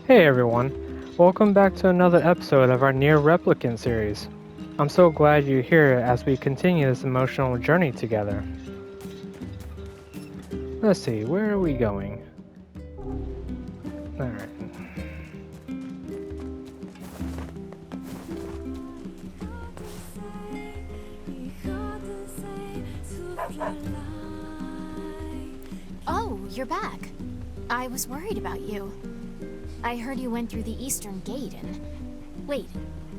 Hey everyone, welcome back to another episode of our NieR Replicant series. I'm so glad you're here as we continue this emotional journey together. Let's see, where are we going? Alright. Oh, you're back. I was worried about you. I heard you went through the Eastern Gate and... Wait,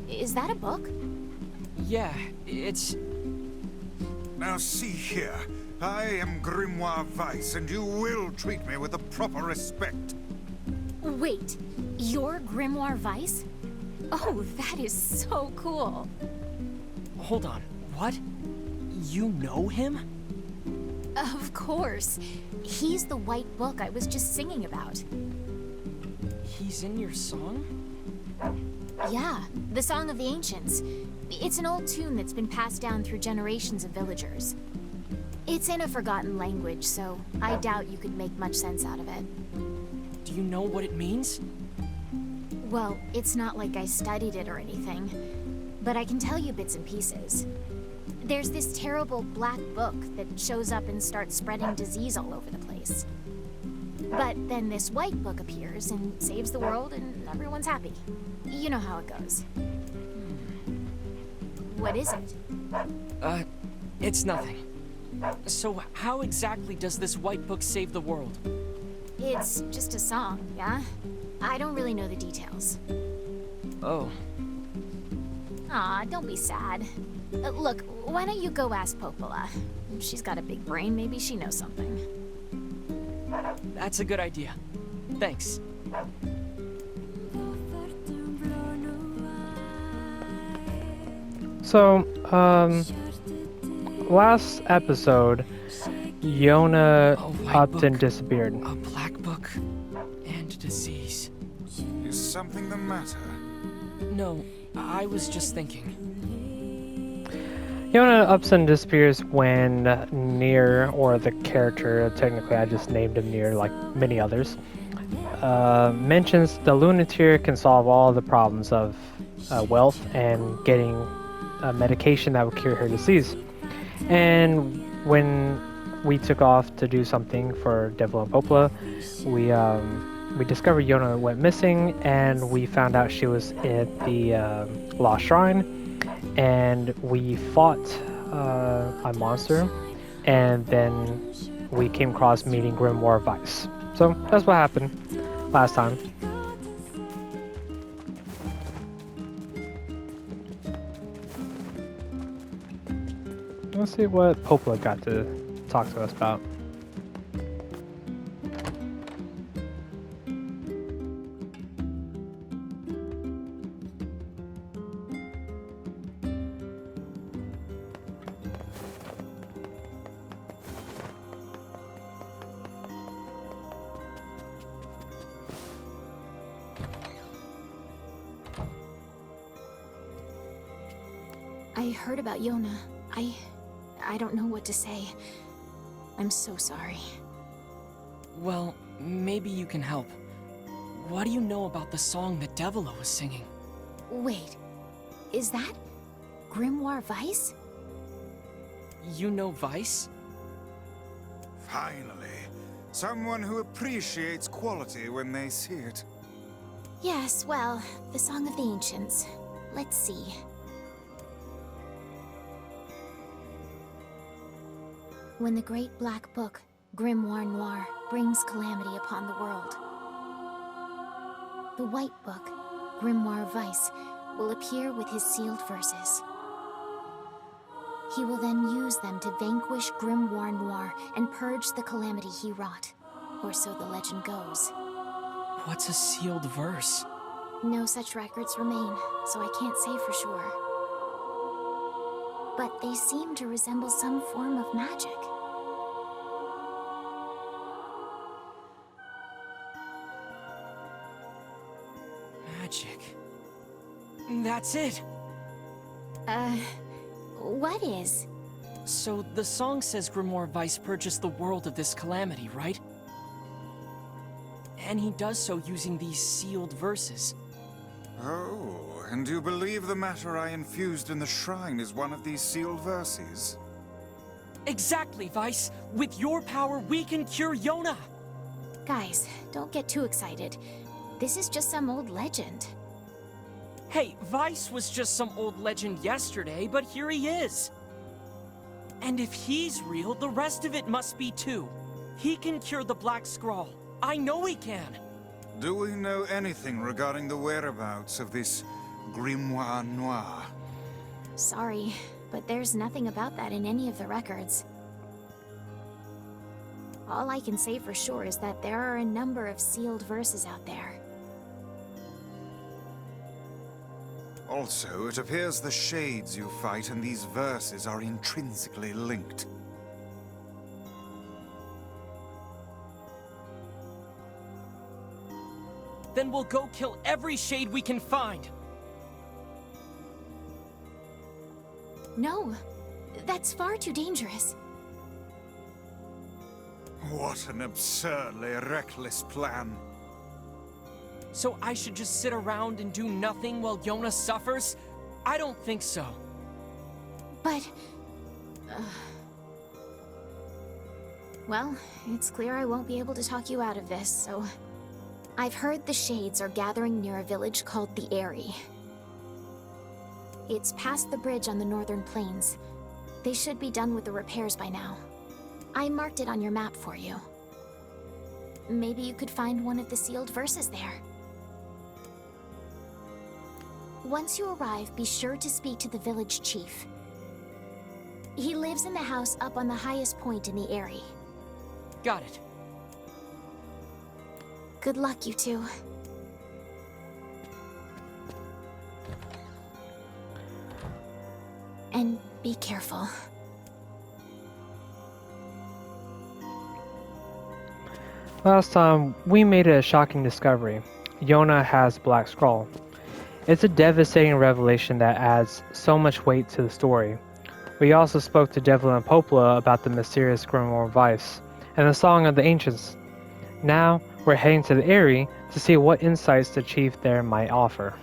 is that a book? Yeah, it's... Now see here, I am Grimoire Weiss, and you will treat me with the proper respect. Wait, you're Grimoire Weiss? Oh, that is so cool. Hold on, what? You know him? Of course. He's the white book I was just singing about. He's in your song? Yeah, the Song of the Ancients. It's an old tune that's been passed down through generations of villagers. It's in a forgotten language, so I doubt you could make much sense out of it. Do you know what it means? Well, it's not like I studied it or anything, but I can tell you bits and pieces. There's this terrible black book that shows up and starts spreading disease all over the place. But then this white book appears and saves the world and everyone's happy. You know how it goes. What is it? It's nothing. So how exactly does this white book save the world? It's just a song, yeah? I don't really know the details. Oh. Aw, don't be sad. Look, why don't you go ask Popola? She's got a big brain, maybe she knows something. That's a good idea. Thanks. So, last episode, Yonah A white up book, and disappeared. A black book, and disease. Is something the matter? No, I was just thinking. Yonah ups and disappears when NieR, or the character, technically I just named him NieR like many others, mentions the Lunateer can solve all the problems of wealth and getting a medication that will cure her disease. And when we took off to do something for Devil and Popola, we discovered Yonah went missing, and we found out she was at the Lost Shrine. And we fought a monster, and then we came across meeting Grimoire Weiss. So that's what happened last time. Let's see what Popola got to talk to us about. I heard about Yonah. I don't know what to say. I'm so sorry. Well, maybe you can help. What do you know about the song that Devilo was singing? Wait, is that Grimoire Weiss? You know Weiss? Finally, someone who appreciates quality when they see it. Yes, well, the Song of the Ancients. Let's see. When the great black book, Grimoire Noir, brings calamity upon the world, the white book, Grimoire Weiss, will appear with his sealed verses. He will then use them to vanquish Grimoire Noir and purge the calamity he wrought, or so the legend goes. What's a sealed verse? No such records remain, so I can't say for sure. But they seem to resemble some form of magic. Magic. That's it! What is? So, the song says Grimoire Weiss purchased the world of this calamity, right? and he does so using these sealed verses. Oh, and you believe the matter I infused in the shrine is one of these sealed verses? Exactly, Vice. With your power, we can cure Yonah. Guys, don't get too excited. This is just some old legend. Hey, Vice was just some old legend yesterday, but here he is. And if he's real, the rest of it must be too. He can cure the Black Scrawl. I know he can. Do we know anything regarding the whereabouts of this Grimoire Noir? Sorry, but there's nothing about that in any of the records. All I can say for sure is that there are a number of sealed verses out there. Also, it appears the shades you fight and these verses are intrinsically linked. Then we'll go kill every shade we can find. No, that's far too dangerous. What an absurdly reckless plan. So I should just sit around and do nothing while Yonah suffers? I don't think so. But... Well, it's clear I won't be able to talk you out of this, so... I've heard the Shades are gathering near a village called the Aerie. It's past the bridge on the northern plains. They should be done with the repairs by now. I marked it on your map for you. Maybe you could find one of the sealed verses there. Once you arrive, be sure to speak to the village chief. He lives in the house up on the highest point in the Aerie. Got it. Good luck, you two. And be careful. Last time, we made a shocking discovery. Yonah has Black Scrawl. It's a devastating revelation that adds so much weight to the story. We also spoke to Devlin and Popola about the mysterious Grimoire Vice and the Song of the Ancients. Now, we're heading to the Aerie to see what insights the chief there might offer.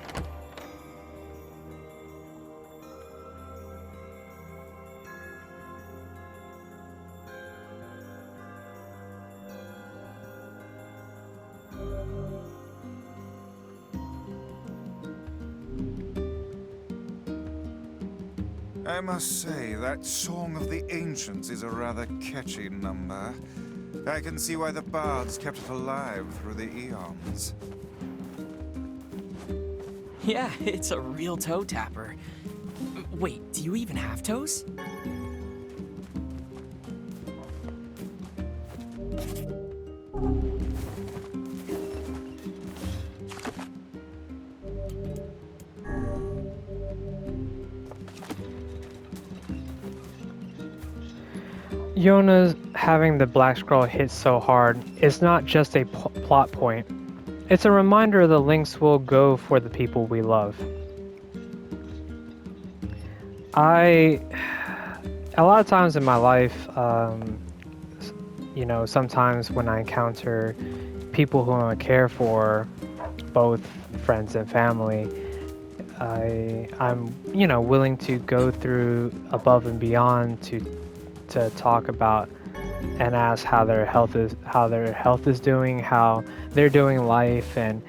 I must say, that Song of the Ancients is a rather catchy number. I can see why the bards kept it alive through the eons. Yeah, it's a real toe tapper. Wait, do you even have toes? Yonah's having the Black Scroll hit so hard is not just a plot point. It's a reminder of the lengths we'll go for the people we love. A lot of times in my life, sometimes when I encounter people who I care for, both friends and family, I'm willing to go through above and beyond to talk about and ask how their health is doing, how they're doing life, and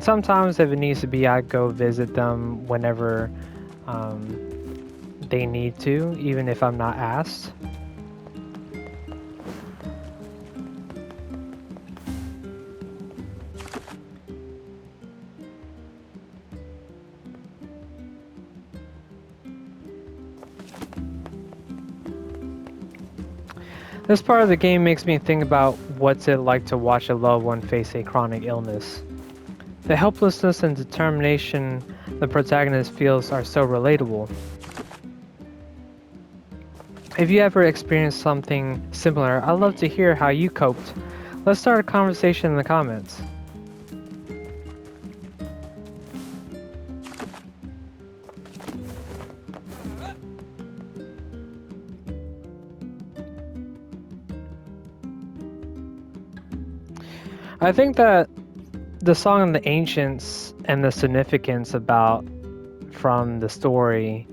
sometimes if it needs to be, I go visit them whenever they need to, even if I'm not asked. This part of the game makes me think about what's it like to watch a loved one face a chronic illness. The helplessness and determination the protagonist feels are so relatable. If you ever experienced something similar, I'd love to hear how you coped. Let's start a conversation in the comments. I think that the Song of the Ancients and the significance about from the story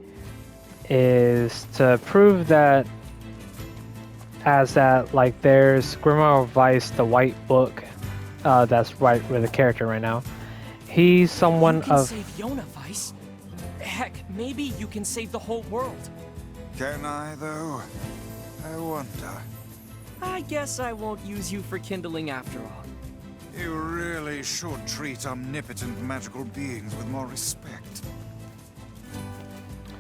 is to prove that as that like there's Grimoire Vice, the white book, that's right with the character right now. He's someone You can of save Yonah, Vice. Heck, maybe you can save the whole world. Can I, though? I wonder. I guess I won't use you for kindling after all. You really should treat omnipotent magical beings with more respect.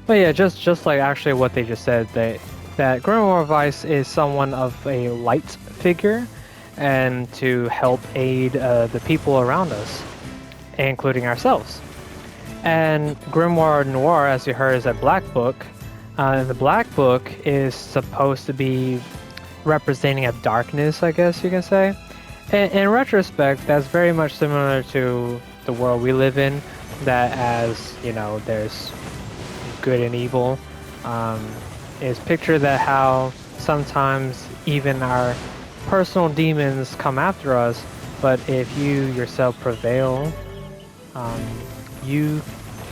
But yeah, just like actually what they just said, that Grimoire Vice is someone of a light figure, and to help aid the people around us, including ourselves. And Grimoire Noir, as you heard, is a black book. The black book is supposed to be representing a darkness, I guess you can say. And in retrospect, that's very much similar to the world we live in, that as, you know, there's good and evil. Is picture that how sometimes even our personal demons come after us, but if you yourself prevail, you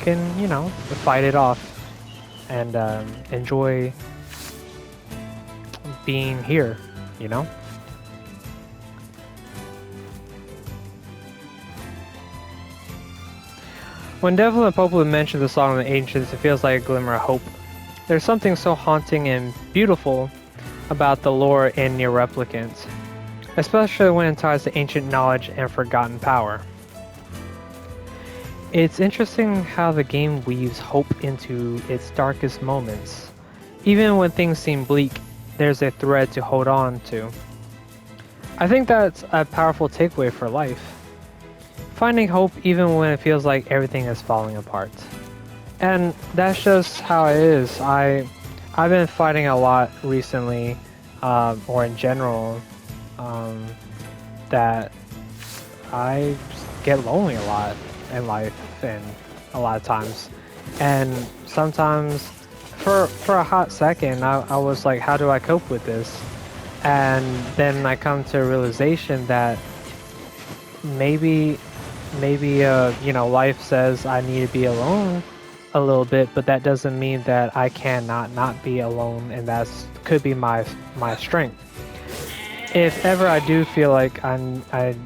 can, you know, fight it off and enjoy being here, you know? When Devil and Poplar mention the Song of the Ancients, it feels like a glimmer of hope. There's something so haunting and beautiful about the lore in NieR Replicant, especially when it ties to ancient knowledge and forgotten power. It's interesting how the game weaves hope into its darkest moments. Even when things seem bleak, there's a thread to hold on to. I think that's a powerful takeaway for life. Finding hope even when it feels like everything is falling apart. And that's just how it is. I've been fighting a lot recently, or in general, that I get lonely a lot in life and a lot of times. And sometimes for a hot second I was like, how do I cope with this? And then I come to a realization that maybe you know, life says I need to be alone a little bit, but that doesn't mean that I cannot not be alone, and that's could be my strength. If ever I do feel like I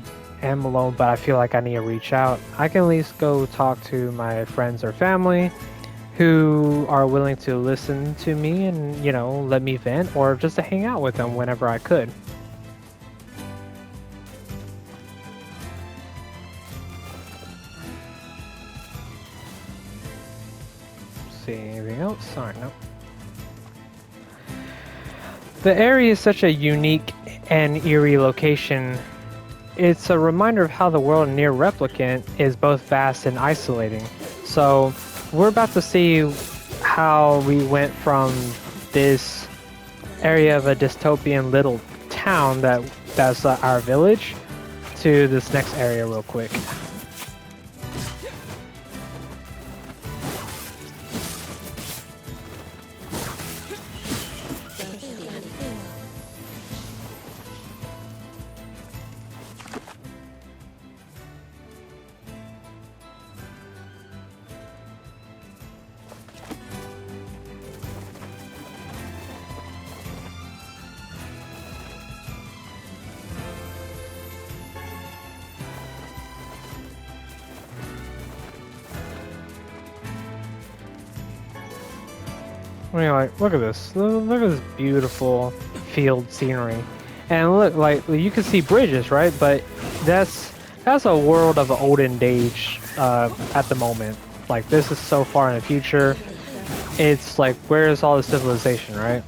am alone, but I feel like I need to reach out, I can at least go talk to my friends or family who are willing to listen to me and, you know, let me vent, or just to hang out with them whenever I could. See anything else? Sorry, no. The Aerie is such a unique and eerie location. It's a reminder of how the world in NieR Replicant is both vast and isolating. So we're about to see how we went from this area of a dystopian little town that's our village to this next area real quick. Anyway, look at this. Look at this beautiful field scenery. And look, like, you can see bridges, right? But that's a world of olden age at the moment. Like, this is so far in the future. It's like, where is all the civilization, right?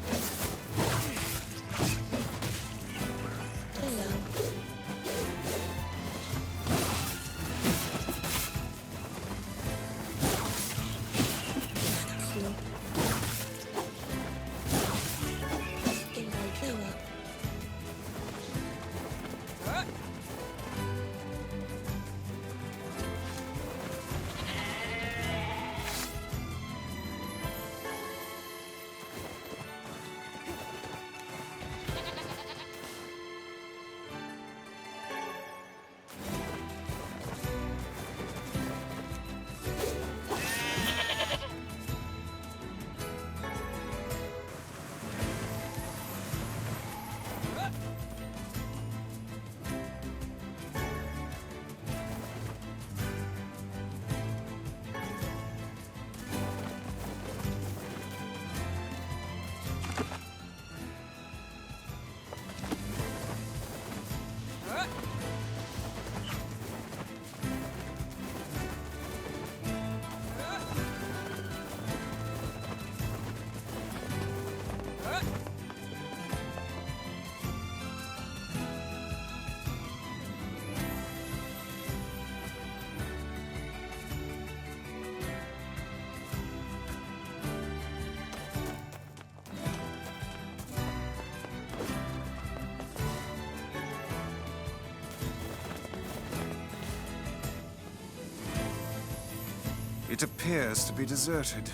It appears to be deserted.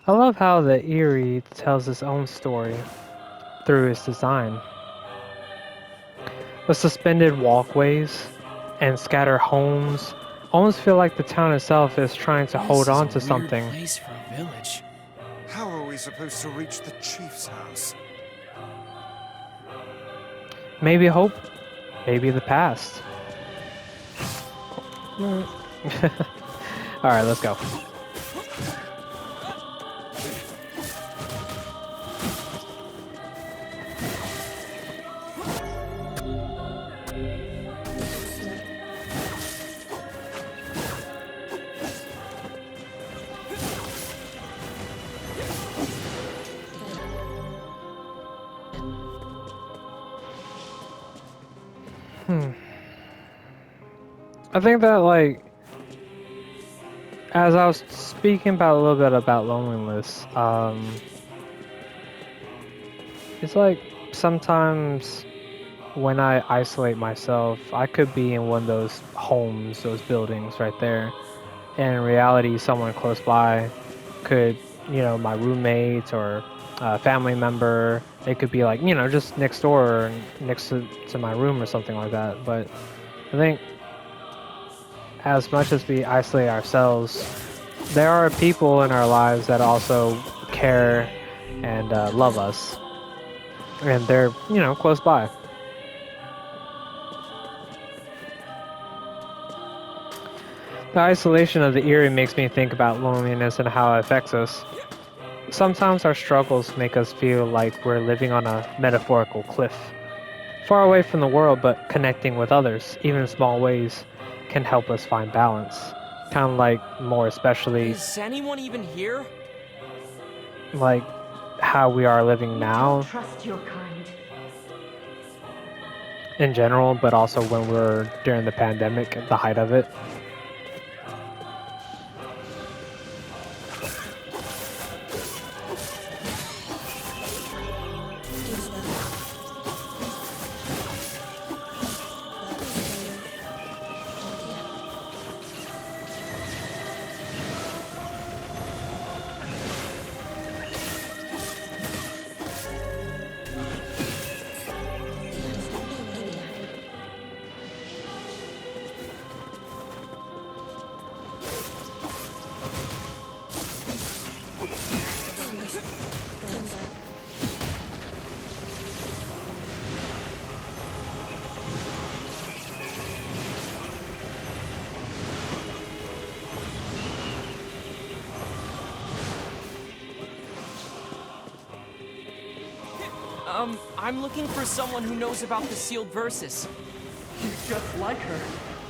I love how the Aerie tells its own story through its design. The suspended walkways and scattered homes almost feel like the town itself is trying to hold on to something. This is a weird place for a village. How are we supposed to reach the chief's house? Maybe hope, maybe the past. Alright, let's go. I think that, like, as I was speaking about a little bit about loneliness, it's like sometimes when I isolate myself, I could be in one of those homes, those buildings right there, and in reality, someone close by could, my roommate or a family member, they could be like, just next door or next to my room or something like that. But I think as much as we isolate ourselves, there are people in our lives that also care and love us, and they're, close by. The isolation of the Aerie makes me think about loneliness and how it affects us. Sometimes our struggles make us feel like we're living on a metaphorical cliff, far away from the world but connecting with others, even in small ways, can help us find balance. Kind of like, more especially, Is anyone even here? like how we are living now Trust your kind. in general, but also when we're during the pandemic at the height of it. I'm looking for someone who knows about the sealed verses. He's just like her.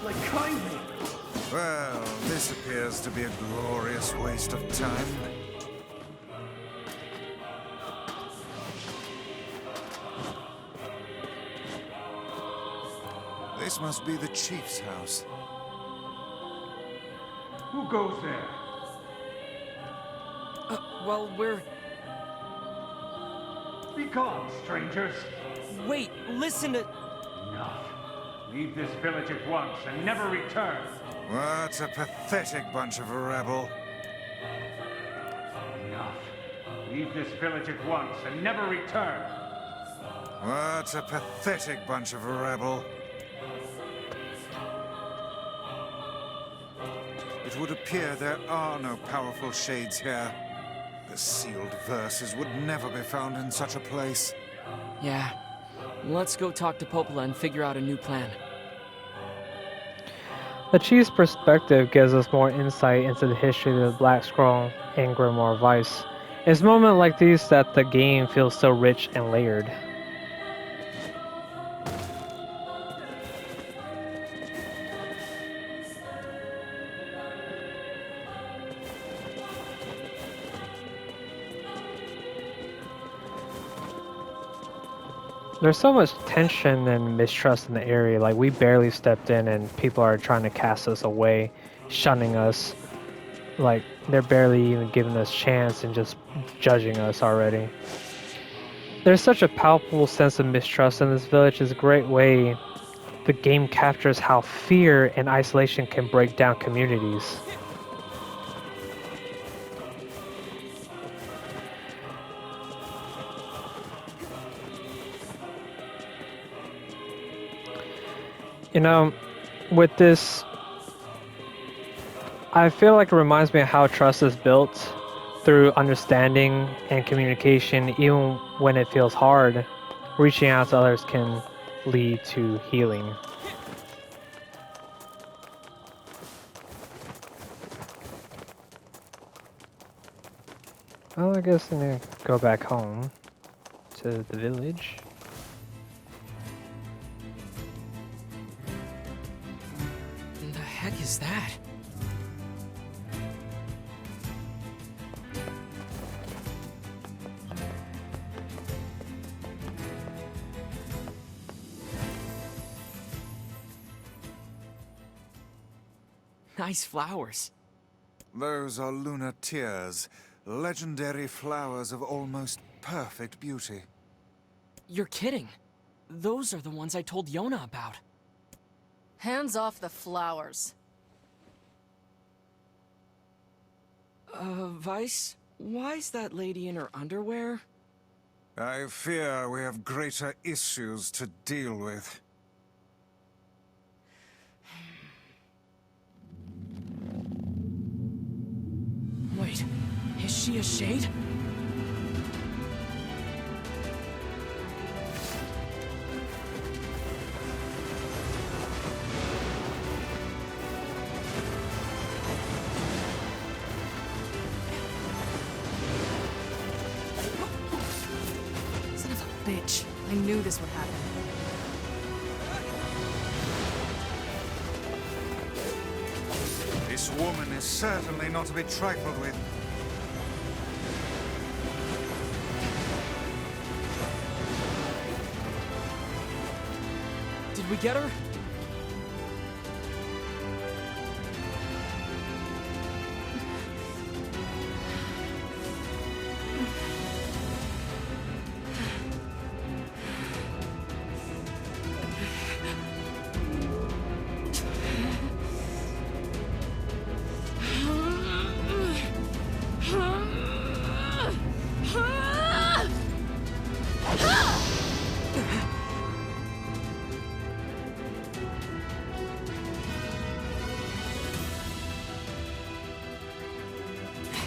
Like kindly. Well, this appears to be a glorious waste of time. This must be the chief's house. Who goes there? Well, we're... Be gone, strangers. Wait, listen to... Enough. Leave this village at once and never return. What a pathetic bunch of rabble. Enough. Leave this village at once and never return. What a pathetic bunch of rabble. It would appear there are no powerful shades here. The sealed verses would never be found in such a place. Yeah. Let's go talk to Popola and figure out a new plan. The Chief's perspective gives us more insight into the history of the Black Scroll and Grimoire Vice. It's moments like these that the game feels so rich and layered. There's so much tension and mistrust in the area. Like, we barely stepped in and people are trying to cast us away, shunning us. Like, they're barely even giving us a chance and just judging us already. There's such a palpable sense of mistrust in this village. It's a great way the game captures how fear and isolation can break down communities. You know, with this, I feel like it reminds me of how trust is built through understanding and communication. Even when it feels hard, reaching out to others can lead to healing. Well, I guess I'm gonna go back home to the village. What the heck is that? Nice flowers. Those are lunar tears, legendary flowers of almost perfect beauty. You're kidding. Those are the ones I told Yonah about. Hands off the flowers. Vice? Why is that lady in her underwear? I fear we have greater issues to deal with. Wait, is she a shade? Son of a bitch. I knew this would happen. This woman is certainly not to be trifled with. Did we get her?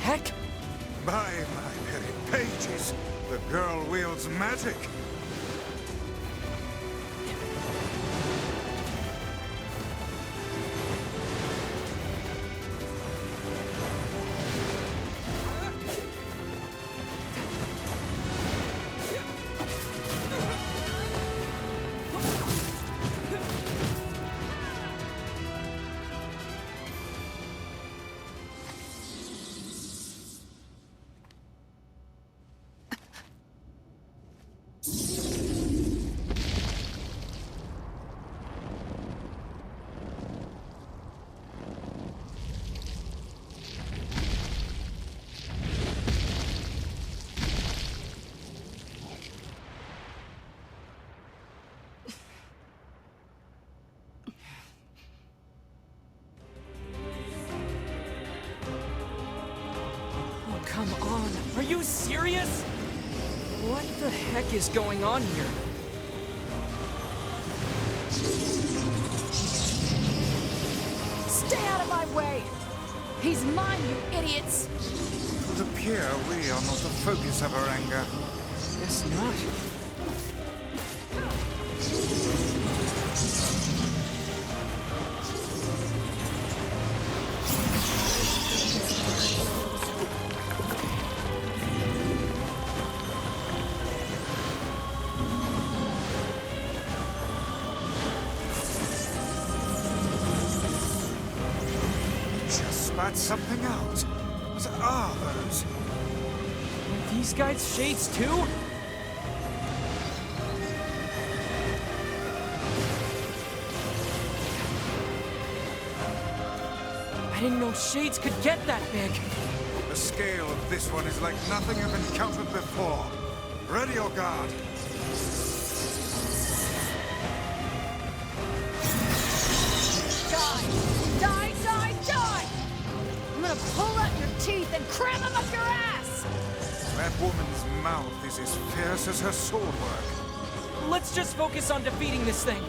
Heck! By my very pages, the girl wields magic. on, are you serious? What the heck is going on here? Stay out of my way! He's mine, you idiots! It would appear we are not the focus of her anger. Guess not. Just spat something out. What are those? Are these guys shades too? I didn't know shades could get that big. The scale of this one is like nothing I've encountered before. Ready your guard. Die! Die, die, die! I'm gonna pull out your teeth and cram them up your ass! That woman's mouth is as fierce as her sword work. Let's just focus on defeating this thing.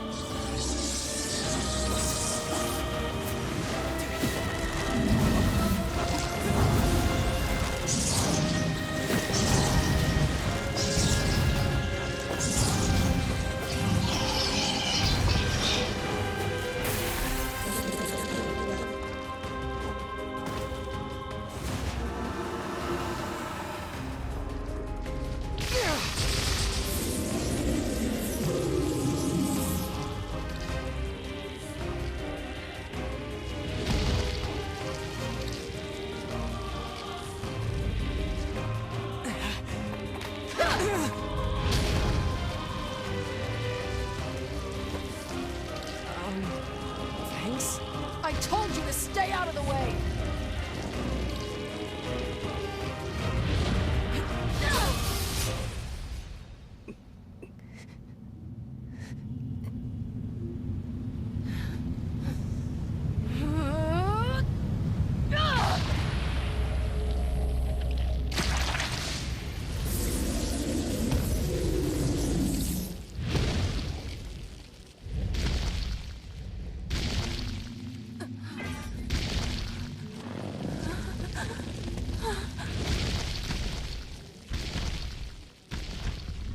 Thanks? I told you to stay out of the way!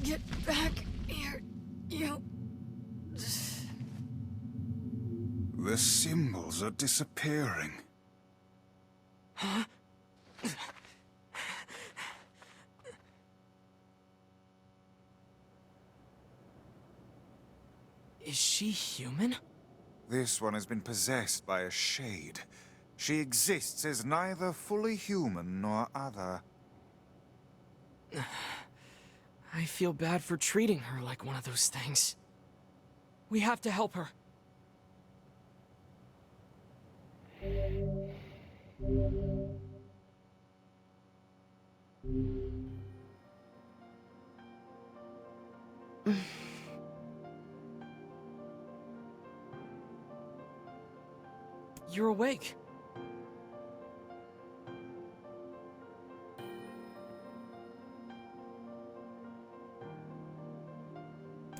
Get back here, you... The symbols are disappearing. Is she human? This one has been possessed by a shade. She exists as neither fully human nor other. I feel bad for treating her like one of those things. We have to help her. You're awake.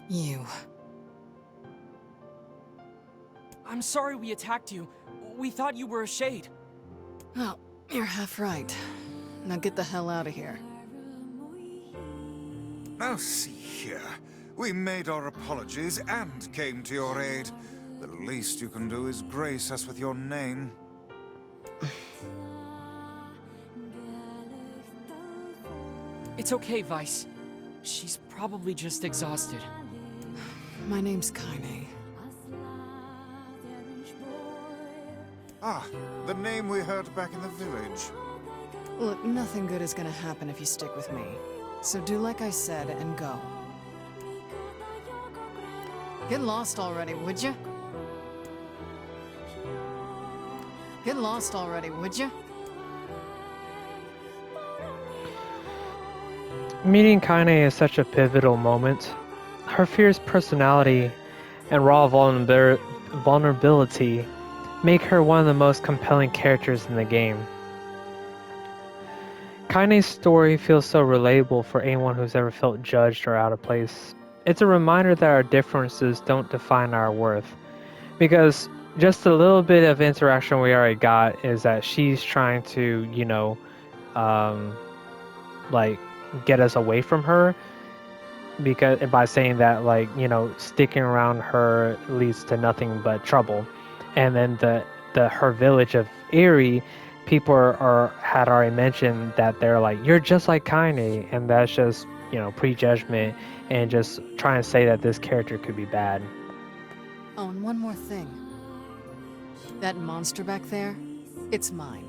You. I'm sorry we attacked you. We thought you were a shade. Oh, you're half right. Now get the hell out of here. Now see here. We made our apologies and came to your aid. The least you can do is grace us with your name. It's okay, Vice. She's probably just exhausted. My name's Kaine. Ah, the name we heard back in the village. Look, nothing good is gonna happen if you stick with me. So do like I said and go. Get lost already, would you? Get lost already, would you? Meeting Kaine is such a pivotal moment. Her fierce personality and raw vulnerability make her one of the most compelling characters in the game. Kaine's story feels so relatable for anyone who's ever felt judged or out of place. It's a reminder that our differences don't define our worth. Because just a little bit of interaction we already got is that she's trying to, like get us away from her, because by saying that, like, sticking around her leads to nothing but trouble. And then her village of Aerie, people had already mentioned that they're like, you're just like Kaine, and that's just prejudgment and just trying to say that this character could be bad. Oh, and one more thing. That monster back there, it's mine.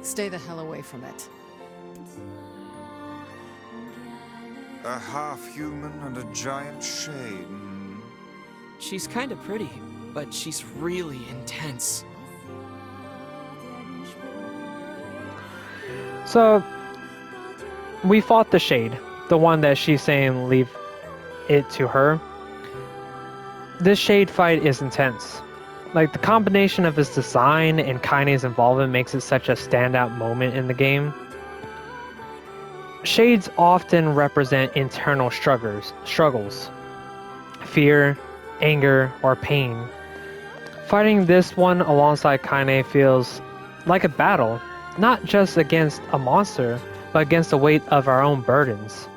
Stay the hell away from it. A half-human and a giant shade. She's kinda pretty, but she's really intense. So, we fought the Shade, the one that she's saying leave it to her. This Shade fight is intense. Like, the combination of his design and Kaine's involvement makes it such a standout moment in the game. Shades often represent internal struggles, fear, anger, or pain. Fighting this one alongside Kaine feels like a battle, not just against a monster, but against the weight of our own burdens.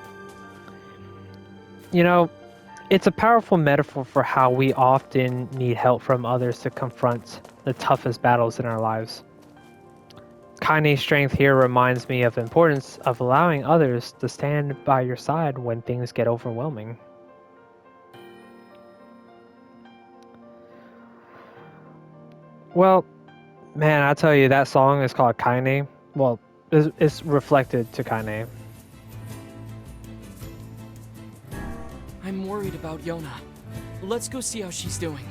It's a powerful metaphor for how we often need help from others to confront the toughest battles in our lives. Kaine's strength here reminds me of the importance of allowing others to stand by your side when things get overwhelming. Well, man, I tell you, that song is called Kaine. Well, it's reflected to Kaine. I'm worried about Yonah. Let's go see how she's doing.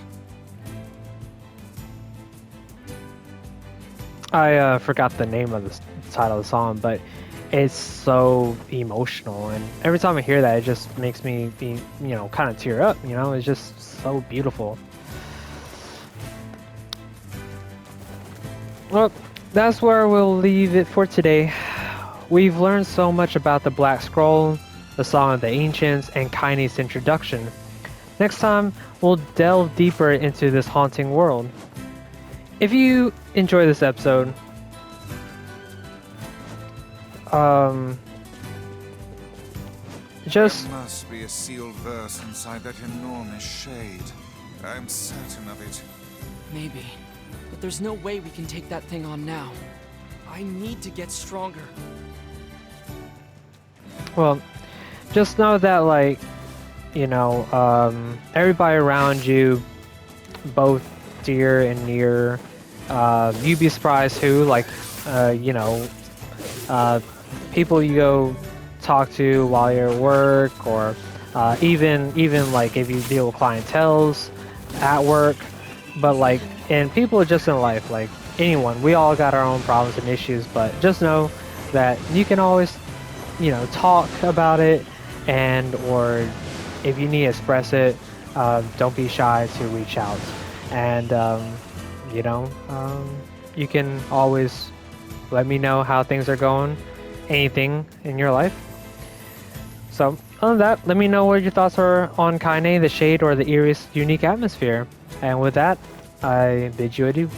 I forgot the name of the title of the song, but it's so emotional, and every time I hear that, it just makes me be, kind of tear up. It's just so beautiful. Well, that's where we'll leave it for today. We've learned so much about the Black Scroll, the Song of the Ancients, and Kaine's introduction. Next time, we'll delve deeper into this haunting world. If you enjoy this episode, just... There must be a sealed verse inside that enormous shade. I'm certain of it. Maybe. But there's no way we can take that thing on now. I need to get stronger. Well, just know that, like, everybody around you, both dear and near, you'd be surprised who, like, people you go talk to while you're at work, or even like if you deal with clientels at work, but like, and people just in life, like anyone, we all got our own problems and issues, but just know that you can always, talk about it, and or if you need to express it, don't be shy to reach out, and you can always let me know how things are going, anything in your life. So other than that, let me know what your thoughts are on Kaine, the Shade, or the Aerie's unique atmosphere. And with that, I bid you adieu.